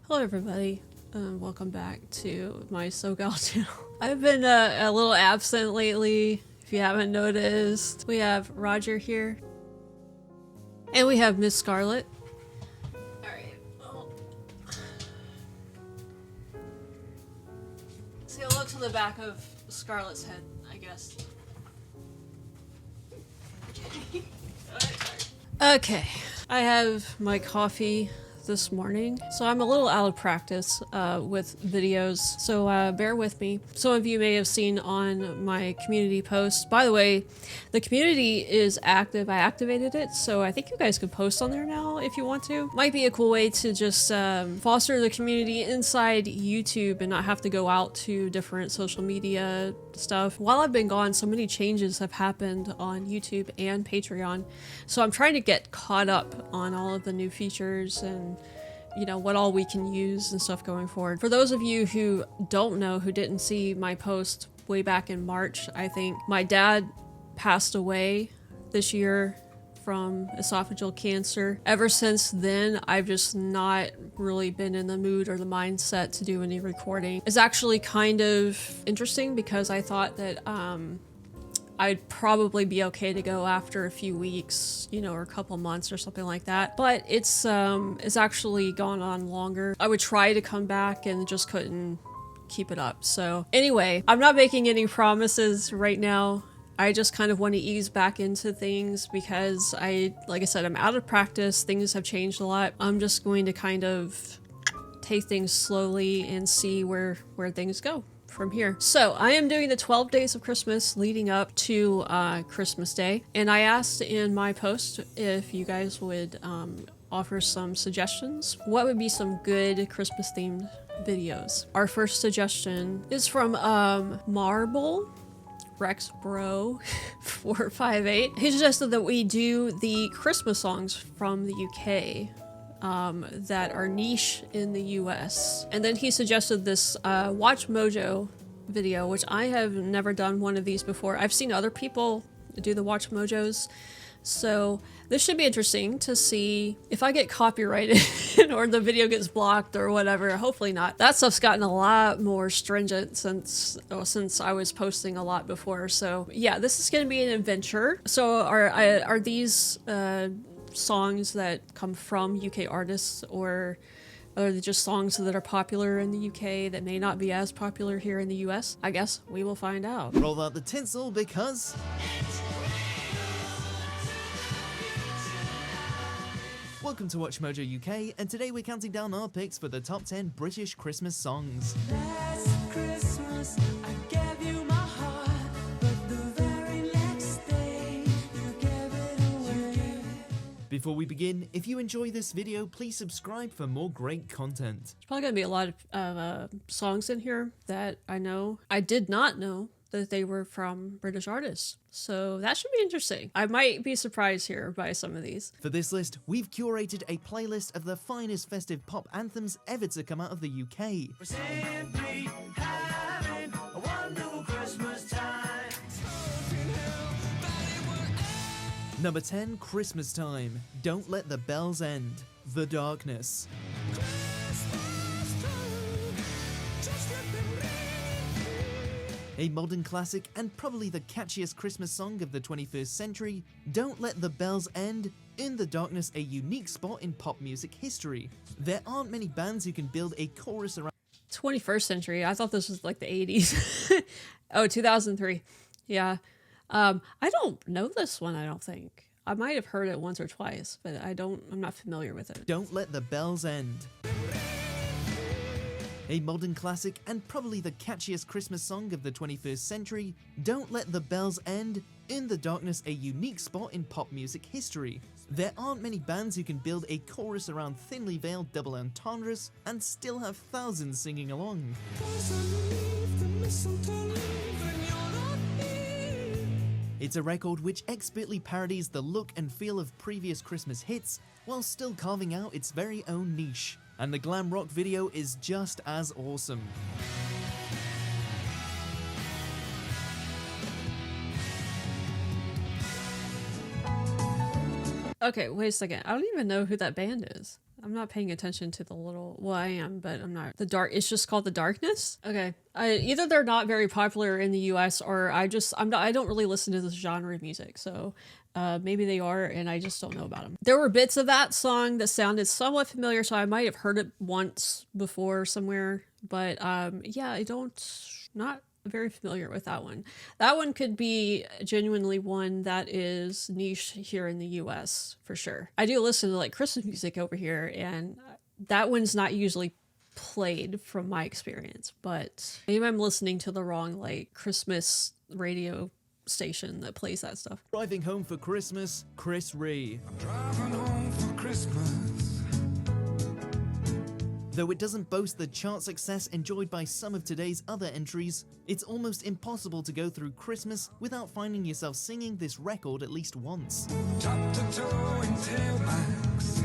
Hello everybody, welcome back to my SoGal channel. I've been a little absent lately, if you haven't noticed. We have Roger here, and we have Miss Scarlet. Alright, well. See, I'll look to the back of Scarlet's head, I guess. Okay, I have my coffee this morning, so I'm a little out of practice with videos, so bear with me. Some of you may have seen on my community post. By the way, the community is active. I activated it, so I think you guys can post on there now if you want to. Might be a cool way to just foster the community inside YouTube and not have to go out to different social media stuff. While I've been gone, so many changes have happened on YouTube and Patreon, so I'm trying to get caught up on all of the new features and you know what all we can use and stuff going forward. For those of you who don't know, who didn't see my post way back in March, I think my dad passed away this year from esophageal cancer. Ever since then, I've just not really been in the mood or the mindset to do any recording. It's actually kind of interesting because I thought that I'd probably be okay to go after a few weeks, you know, or a couple months or something like that. But it's actually gone on longer. I would try to come back and just couldn't keep it up. So anyway, I'm not making any promises right now. I just kind of want to ease back into things because like I said, I'm out of practice. Things have changed a lot. I'm just going to kind of take things slowly and see where things go from here. So I am doing the 12 days of Christmas leading up to Christmas Day, and I asked in my post if you guys would offer some suggestions. What would be some good Christmas themed videos? Our first suggestion is from Marble Rex Bro 458. He suggested that we do the Christmas songs from the UK that are niche in the US. And then he suggested this Watch Mojo video, which I have never done one of these before. I've seen other people do the Watch Mojos, so this should be interesting to see if I get copyrighted or the video gets blocked or whatever. Hopefully not. That stuff's gotten a lot more stringent since I was posting a lot before. So yeah, this is going to be an adventure. So are these songs that come from UK artists, or are they just songs that are popular in the UK that may not be as popular here in the US? I guess we will find out. Roll out the tinsel because welcome to Watch Mojo UK, and today we're counting down our picks for the top 10 British Christmas songs. Last Christmas, I gave you my heart, but the very next day, you gave it away. Before we begin, if you enjoy this video, please subscribe for more great content. There's probably gonna be a lot of songs in here that I did not know that they were from British artists. So that should be interesting. I might be surprised here by some of these. For this list, we've curated a playlist of the finest festive pop anthems ever to come out of the UK. We're simply having a wonderful Christmas time. Number 10, Christmas Time. Don't Let the Bells End. The Darkness. A modern classic and probably the catchiest Christmas song of the 21st century, Don't Let the Bells End, In the Darkness a unique spot in pop music history. There aren't many bands who can build a chorus around 21st century. I thought this was like the 80s. Oh, 2003. Yeah. I don't know this one, I don't think. I might have heard it once or twice, but I'm not familiar with it. Don't Let the Bells End. A modern classic and probably the catchiest Christmas song of the 21st century, Don't Let the Bells End, In the Darkness a unique spot in pop music history. There aren't many bands who can build a chorus around thinly veiled double entendres and still have thousands singing along. It's a record which expertly parodies the look and feel of previous Christmas hits while still carving out its very own niche. And the glam rock video is just as awesome. Okay, wait a second. I don't even know who that band is. I'm not paying attention to the little. Well, I am, but I'm not. The dark. It's just called The Darkness. Okay. Either they're not very popular in the U.S. or I'm not. I don't really listen to this genre of music, so maybe they are, and I just don't know about them. There were bits of that song that sounded somewhat familiar, so I might have heard it once before somewhere. But yeah, I don't. Not very familiar with that one. That one could be genuinely one that is niche here in the US for sure. I do listen to like Christmas music over here, and that one's not usually played from my experience, but maybe I'm listening to the wrong like Christmas radio station that plays that stuff. Driving home for Christmas, Chris Ree. Driving home for Christmas. Though it doesn't boast the chart success enjoyed by some of today's other entries, it's almost impossible to go through Christmas without finding yourself singing this record at least once. Top to toe in tailbacks.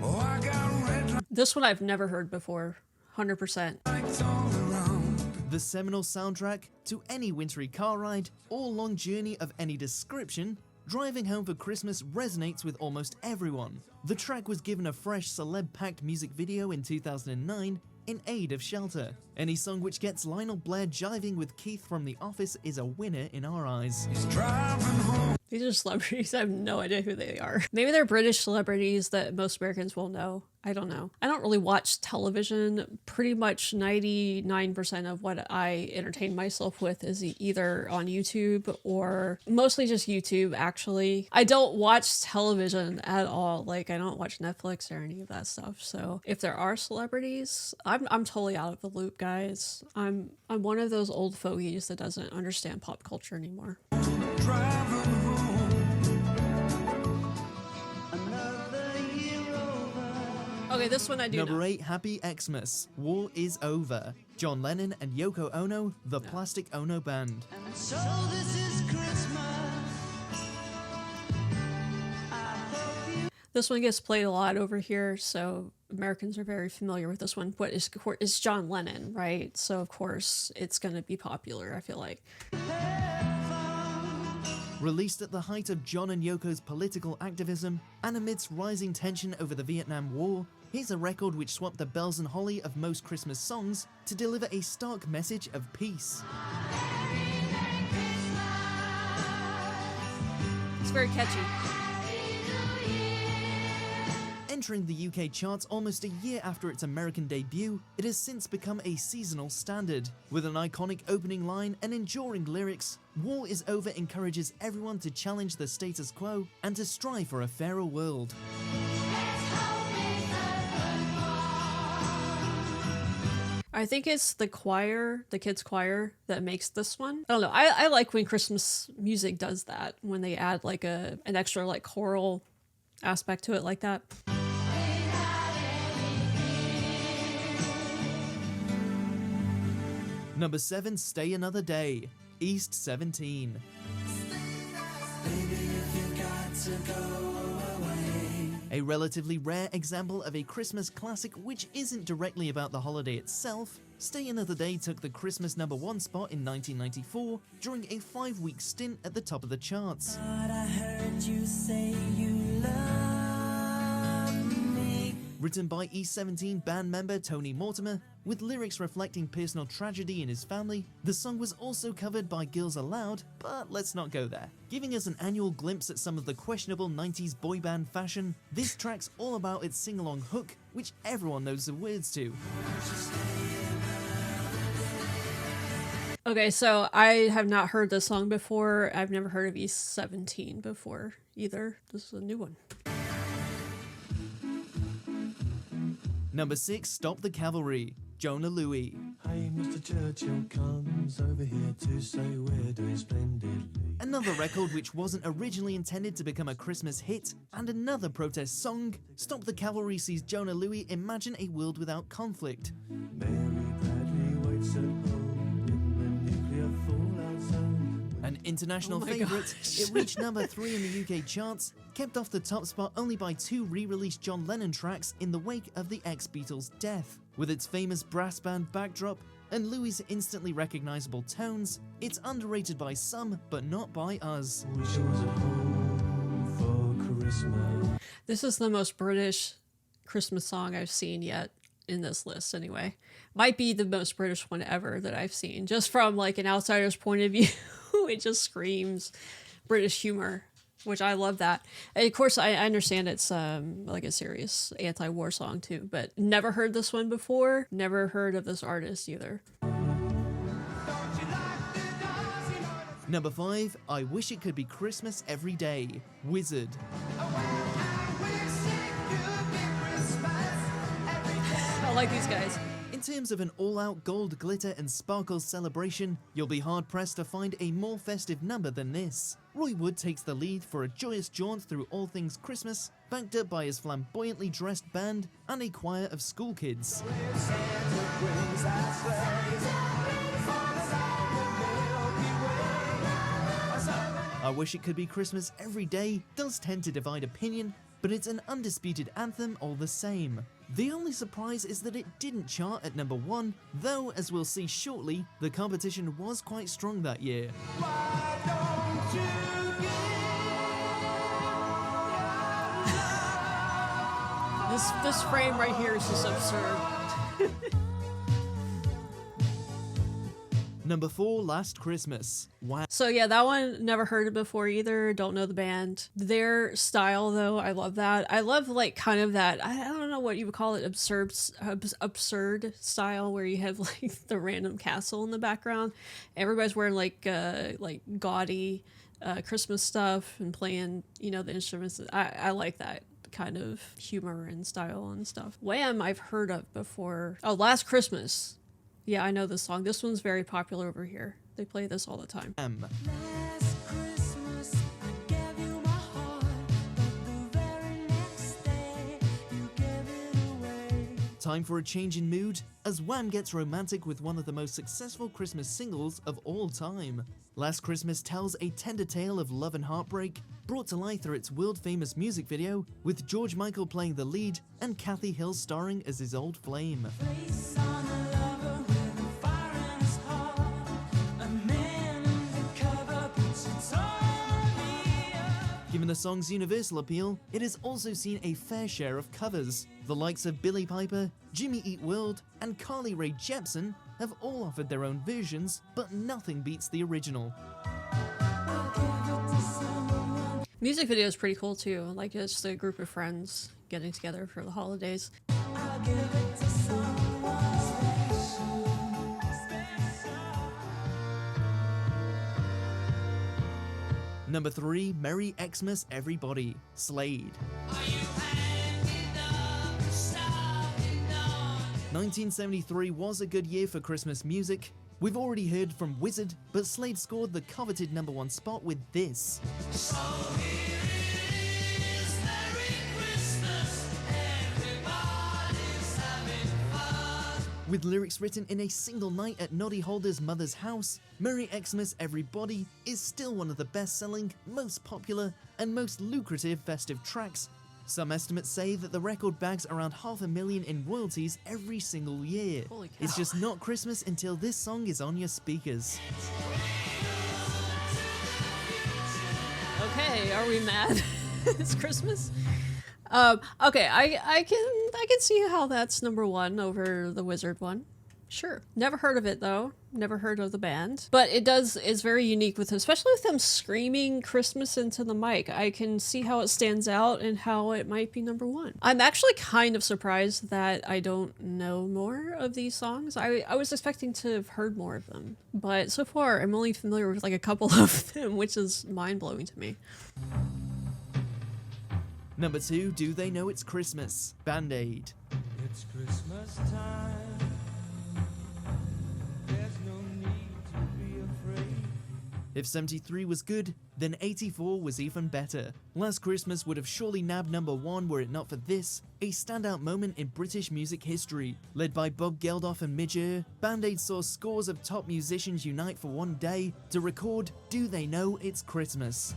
Oh, I got red This one I've never heard before, 100%. lights all around. The seminal soundtrack to any wintry car ride or long journey of any description, Driving Home for Christmas resonates with almost everyone. The track was given a fresh celeb-packed music video in 2009 in aid of Shelter. Any song which gets Lionel Blair jiving with Keith from The Office is a winner in our eyes. He's driving home. These are celebrities. I have no idea who they are. Maybe they're British celebrities that most Americans will know. I don't know. I don't really watch television. Pretty much 99% of what I entertain myself with is either on YouTube or mostly just YouTube, actually. I don't watch television at all. Like, I don't watch Netflix or any of that stuff. So if there are celebrities, I'm totally out of the loop, guys. I'm one of those old fogies that doesn't understand pop culture anymore. Driving home. Okay, this one I do Number know. 8, Happy Xmas, War is Over. John Lennon and Yoko Ono, the Plastic Ono Band. And so this is Christmas. I hope you This one gets played a lot over here, so Americans are very familiar with this one. But it's John Lennon, right? So of course it's going to be popular, I feel like. Released at the height of John and Yoko's political activism and amidst rising tension over the Vietnam War, here's a record which swapped the bells and holly of most Christmas songs to deliver a stark message of peace. It's very catchy. Entering the UK charts almost a year after its American debut, it has since become a seasonal standard. With an iconic opening line and enduring lyrics, War is Over encourages everyone to challenge the status quo and to strive for a fairer world. I think it's the choir, the kids' choir, that makes this one. I don't know. I like when Christmas music does that, when they add like an extra like choral aspect to it like that. Number 7, Stay Another Day, East 17. A relatively rare example of a Christmas classic which isn't directly about the holiday itself, Stay Another Day took the Christmas #1 spot in 1994 during a 5-week stint at the top of the charts. But I heard you say you love me. Written by E17 band member Tony Mortimer, with lyrics reflecting personal tragedy in his family, the song was also covered by Girls Aloud, but let's not go there. Giving us an annual glimpse at some of the questionable 90s boy band fashion, this track's all about its sing-along hook, which everyone knows the words to. Okay, so I have not heard this song before. I've never heard of E17 before either. This is a new one. Number 6, Stop the Cavalry, Jonah Louie. Hey, Mr. Churchill comes over here to say we're doing splendidly. Another record which wasn't originally intended to become a Christmas hit, and another protest song, Stop the Cavalry sees Jonah Louie imagine a world without conflict. Mary Bradley waits at home in the nuclear fallout zone. An international Oh my favourite, gosh. it reached number 3 in the UK charts, kept off the top spot only by 2 re-released John Lennon tracks in the wake of the ex-Beatles' death. With its famous brass band backdrop and Louis' instantly recognisable tones, it's underrated by some, but not by us. Wish I was at home for Christmas. This is the most British Christmas song I've seen yet in this list anyway. Might be the most British one ever that I've seen. Just from like an outsider's point of view, it just screams British humor, which I love that. And of course, I understand it's like a serious anti-war song too, but never heard this one before. Never heard of this artist either. Number 5, I Wish It Could Be Christmas Every Day, Wizard. I like these guys. In terms of an all-out gold, glitter and sparkles celebration, you'll be hard-pressed to find a more festive number than this. Roy Wood takes the lead for a joyous jaunt through all things Christmas, backed up by his flamboyantly dressed band and a choir of school kids. I Wish It Could Be Christmas Every Day does tend to divide opinion, but it's an undisputed anthem all the same. The only surprise is that it didn't chart at number 1, though, as we'll see shortly, the competition was quite strong that year. This frame right here is just absurd. Number 4, Last Christmas. Wow. So yeah, that one never heard it before either. Don't know the band. Their style though, I love that. I love like kind of that, I don't know what you would call it, absurd style where you have like the random castle in the background. Everybody's wearing like gaudy Christmas stuff and playing, you know, the instruments. I like that kind of humor and style and stuff. Wham! I've heard of before. Oh, Last Christmas. Yeah, I know this song. This one's very popular over here. They play this all the time. Last Christmas, I gave you my heart, but the very next day, you gave it away. Time for a change in mood, as Wham gets romantic with one of the most successful Christmas singles of all time. Last Christmas tells a tender tale of love and heartbreak, brought to life through its world-famous music video, with George Michael playing the lead and Kathy Hill starring as his old flame. Face on a lover with a fire in his heart, a man undercover puts it on me up. Given the song's universal appeal, it has also seen a fair share of covers. The likes of Billy Piper, Jimmy Eat World, and Carly Rae Jepsen have all offered their own versions, but nothing beats the original. I'll give it to someone. Music video is pretty cool too. Like it's a group of friends getting together for the holidays. I'll give it to someone special. Number 3, Merry Xmas Everybody, Slade. 1973 was a good year for Christmas music. We've already heard from Wizard, but Slade scored the coveted number 1 spot with this. With lyrics written in a single night at Noddy Holder's mother's house, Merry Xmas Everybody is still one of the best-selling, most popular, and most lucrative festive tracks. Some estimates say that the record bags around $500,000 in royalties every single year. Holy cow. It's just not Christmas until this song is on your speakers. Okay, are we mad? It's Christmas? Okay, I can see how that's number 1 over the Wizard one. Sure. Never heard of it though. Never heard of the band. But it's very unique with, especially with them screaming Christmas into the mic. I can see how it stands out and how it might be number 1. I'm actually kind of surprised that I don't know more of these songs. I was expecting to have heard more of them. But so far, I'm only familiar with like a couple of them, which is mind-blowing to me. Number 2, Do They Know It's Christmas? Band-Aid. It's Christmas time. There's no need to be afraid. If 73 was good, then 84 was even better. Last Christmas would have surely nabbed number 1 were it not for this, a standout moment in British music history. Led by Bob Geldof and Midge Ure, Band-Aid saw scores of top musicians unite for one day to record Do They Know It's Christmas?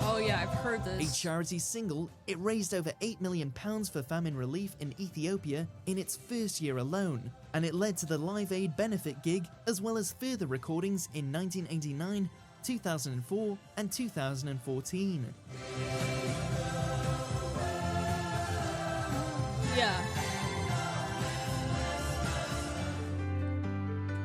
Oh yeah, I've heard A this. charity single, it raised over £8 million for famine relief in Ethiopia in its first year alone, and it led to the Live Aid benefit gig, as well as further recordings in 1989 2004, and 2014. Yeah.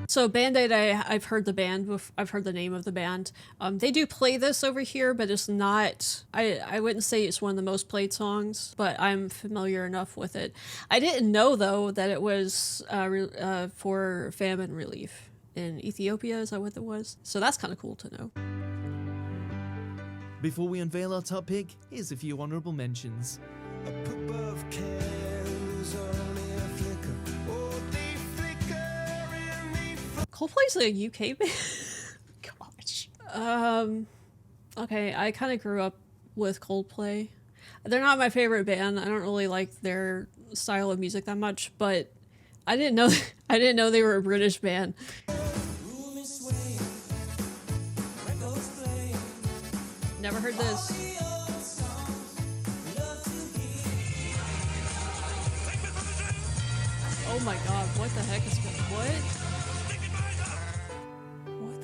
So Band-Aid, I've heard the band, I've heard the name of the band. They do play this over here, but it's not, I wouldn't say it's one of the most played songs, but I'm familiar enough with it. I didn't know, though, that it was for famine relief in Ethiopia. Is that what it was? So that's kind of cool to know. Before we unveil our top pick, here's a few honorable mentions. A puff of candles, only a flicker. Oh, they flicker in the Coldplay's a UK band? Gosh. Okay, I kind of grew up with Coldplay. They're not my favorite band. I don't really like their style of music that much, but I didn't know they were a British band. Never heard this. Oh my god, what the heck is going on? What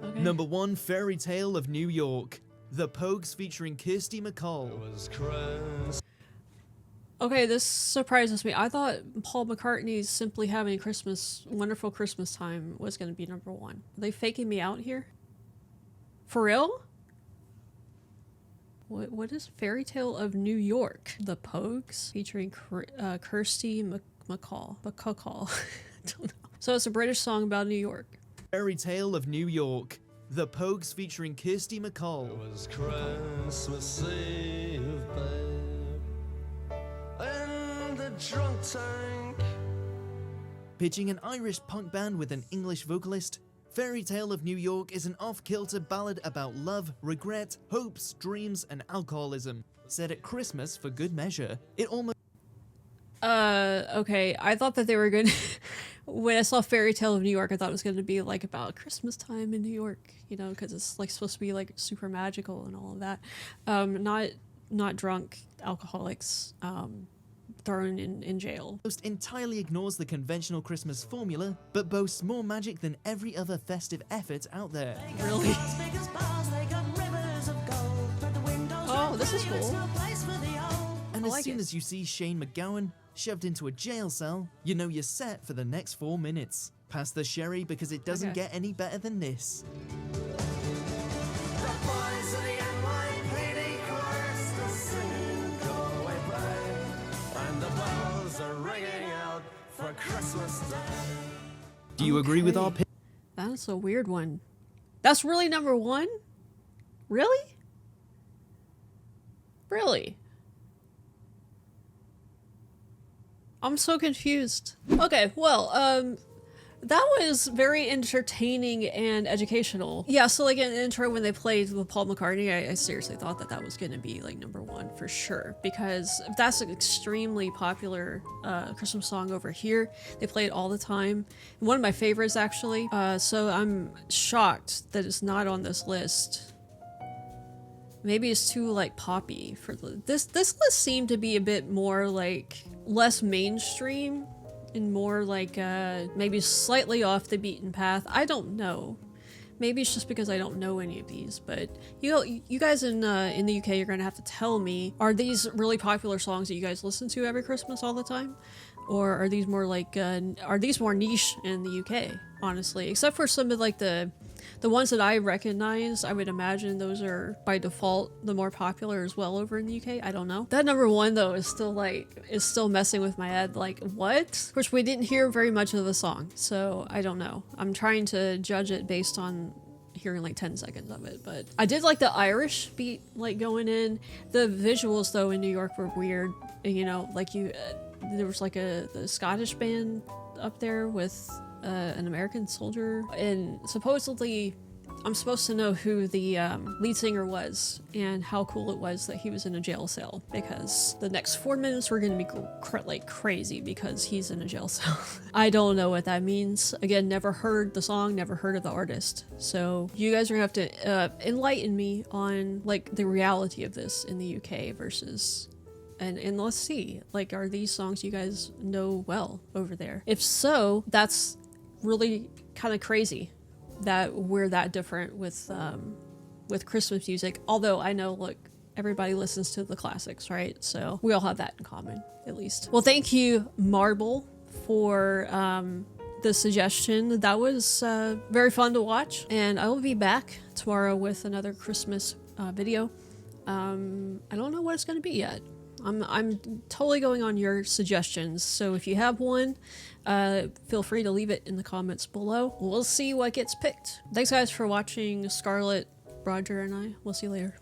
the okay. Number 1, Fairy Tale of New York. The Pogues featuring Kirsty MacColl. Okay, this surprises me. I thought Paul McCartney's Simply Having a Wonderful Christmas Time was going to be number 1. Are they faking me out here? For real? What is Fairy Tale of New York? The Pogues featuring Kirsty MacColl. I don't know. So it's a British song about New York. Fairy Tale of New York. The Pogues featuring Kirsty MacColl. It was Christmas Eve, babe, in the drunk tank. Pitching an Irish punk band with an English vocalist, Fairy Tale of New York is an off-kilter ballad about love, regret, hopes, dreams, and alcoholism. Set at Christmas for good measure. It almost... Okay, I thought that they were good. When I saw Fairy Tale of New York, I thought it was going to be like about Christmas time in New York, you know, because it's like supposed to be like super magical and all of that. Not drunk alcoholics thrown in jail. Most entirely ignores the conventional Christmas formula, but boasts more magic than every other festive effort out there. Really? Oh, this is cool. And as like soon it. as you see Shane McGowan shoved into a jail cell, you know you're set for the next 4 minutes. Pass the sherry because it doesn't Okay. get any better than this. Do you agree with our pick? That's a weird one. That's really number 1? Really? Really? I'm so confused. Okay, well, that was very entertaining and educational. Yeah, so like in the intro when they played with Paul McCartney, I seriously thought that that was going to be like number 1 for sure, because that's an extremely popular Christmas song over here. They play it all the time. One of my favorites, actually. So I'm shocked that it's not on this list. Maybe it's too like poppy for this list seemed to be a bit more like less mainstream and more like maybe slightly off the beaten path. I don't know. Maybe it's just because I don't know any of these, but you guys in the UK, you're gonna have to tell me, are these really popular songs that you guys listen to every Christmas all the time? Or are these more like are these more niche in the UK, honestly? Except for some of like the ones that I recognize, I would imagine those are by default the more popular as well over in the UK. I don't know. That number 1 though is still messing with my head. Like, what? Of course, we didn't hear very much of the song, so I don't know. I'm trying to judge it based on hearing like 10 seconds of it, but I did like the Irish beat like going in. The visuals though in New York were weird. You know, like there was like the Scottish band up there with an American soldier, and supposedly I'm supposed to know who the lead singer was and how cool it was that he was in a jail cell, because the next 4 minutes were going to be like crazy because he's in a jail cell. I don't know what that means. Again, never heard the song, never heard of the artist, so you guys are gonna have to enlighten me on like the reality of this in the UK versus. And let's see, like, are these songs you guys know well over there? If so, that's really kind of crazy that we're that different with Christmas music. Although I know, look, everybody listens to the classics, right? So we all have that in common, at least. Well, thank you, Marble, for the suggestion. That was very fun to watch, and I will be back tomorrow with another Christmas video. I don't know what it's going to be yet. I'm totally going on your suggestions, so if you have one, feel free to leave it in the comments below. We'll see what gets picked. Thanks guys for watching. Scarlett, Roger, and I. We'll see you later.